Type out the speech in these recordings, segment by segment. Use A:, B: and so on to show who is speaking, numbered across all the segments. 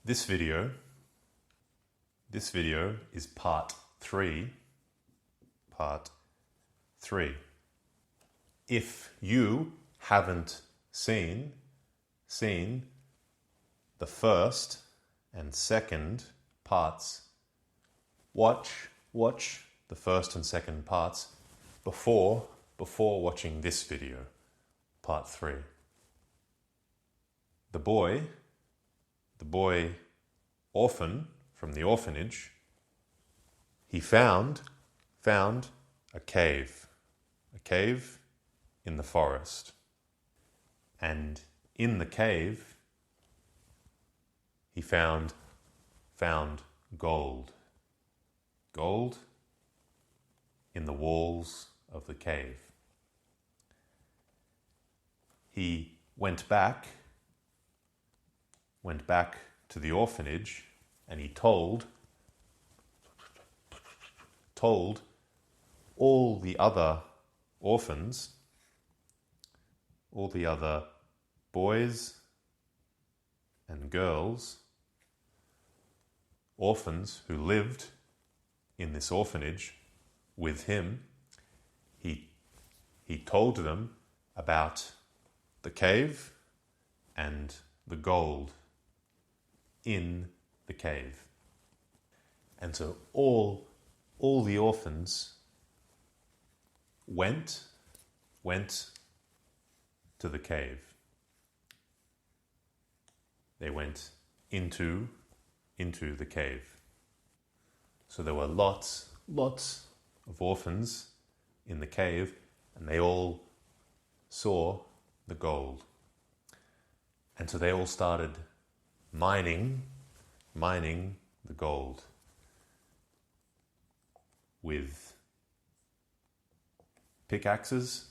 A: This video is part 3. If you haven't seen the first and second parts, watch the first and second parts before watching this video, part 3. The boy orphan from the orphanage, he found a cave in the forest. And in the cave, he found gold in the walls of the cave. He went back to the orphanage, and he told all the other orphans, all the other boys and girls, orphans who lived in this orphanage with him. He told them about the cave and the gold in the cave. And so all the orphans went to the cave. They went into the cave. So there were lots of orphans in the cave, and they all saw the gold. And so they all started mining the gold with pickaxes,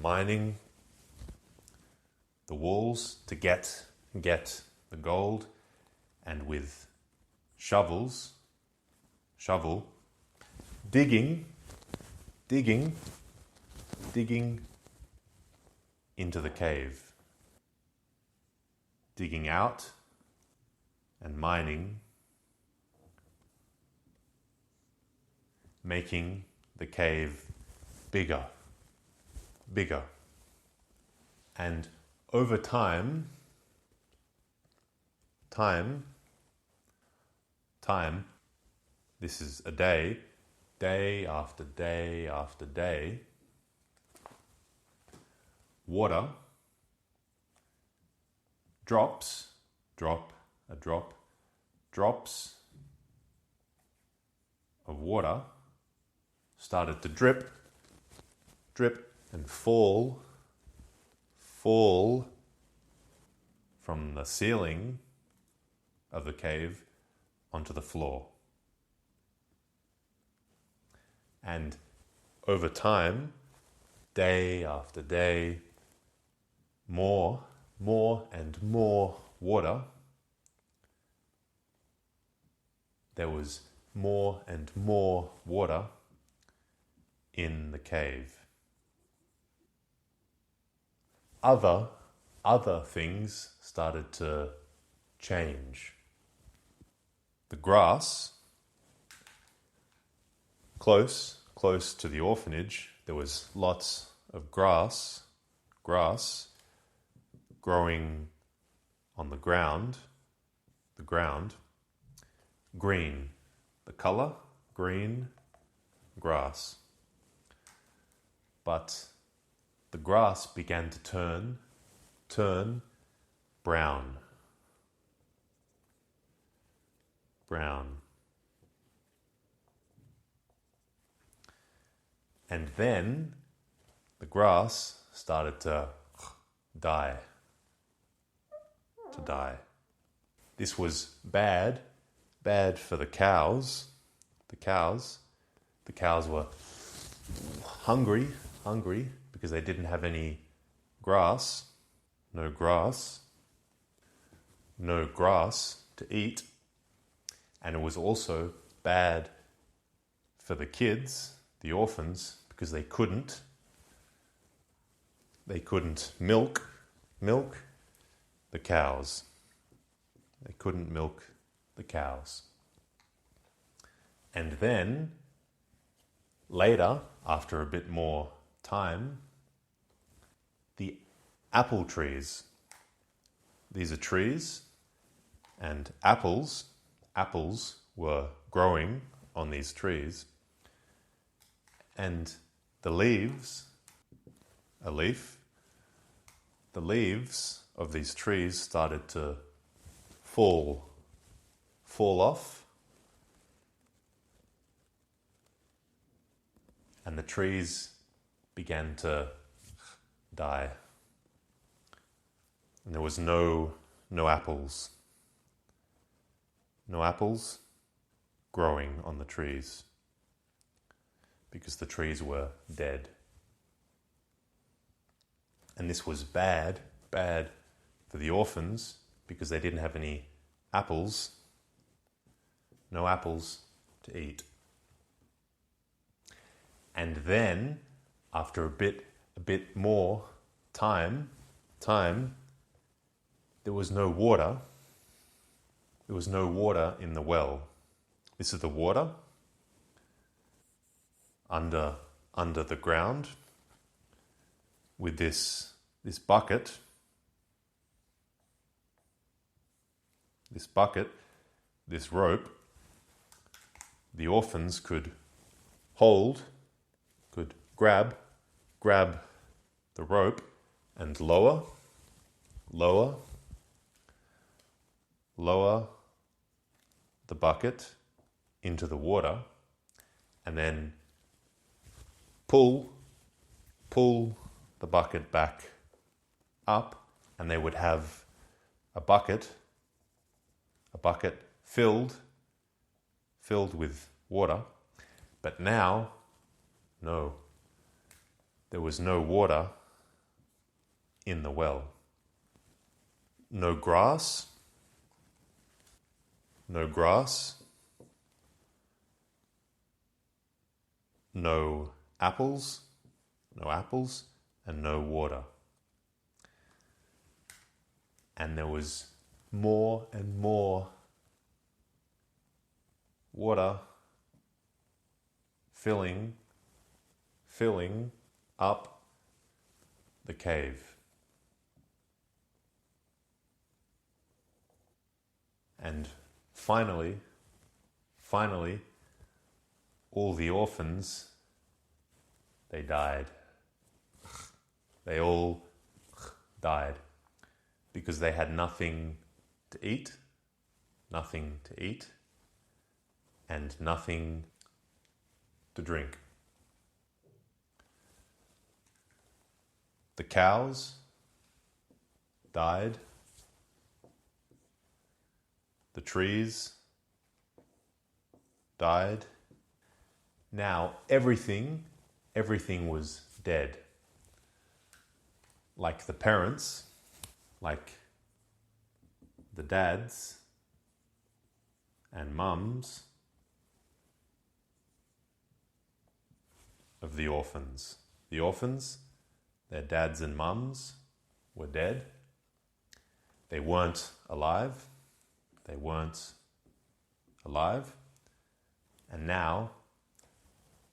A: mining the walls to get the gold, and with shovel, digging into the cave, digging out and mining, making the cave bigger. And over time, this is a day after day after day, water drops of water started to drip and fall from the ceiling of the cave onto the floor. And over time, day after day, more and more water. There was more and more water in the cave. Other things started to change. The grass, close to the orphanage, there was lots of grass growing on the ground, green, the color, green grass. But the grass began to turn brown. And then the grass started to die. This was bad for the cows. The cows were hungry because they didn't have any grass. No grass to eat. And it was also bad for the kids, the orphans, because they couldn't milk the cows. They couldn't milk the cows. And then, later, after a bit more time, the apple trees. These are trees, and apples were growing on these trees, and the leaves of these trees started to fall off, and the trees began to die. And there was no apples. No apples growing on the trees because the trees were dead. And this was bad for the orphans because they didn't have any apples, no apples to eat. And then, after a bit more time, there was no water. There was no water in the well. This is the water under the ground with this bucket. This rope, the orphans could grab the rope and lower the bucket into the water, and then pull the bucket back up, and they would have a bucket filled with water. But now, no, there was no water in the well. No grass, no apples, and no water. And there was more and more water filling up the cave. And finally, all the orphans, they died. They all died because they had nothing to eat, and nothing to drink. The cows died. The trees died. Now everything was dead. Like the parents, like the dads and mums of the orphans. The orphans, their dads and mums were dead. They weren't alive. And now,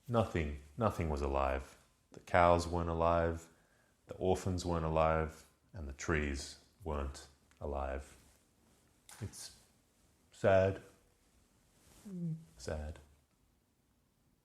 A: nothing was alive. The cows weren't alive, the orphans weren't alive, and the trees weren't alive. It's sad. Sad.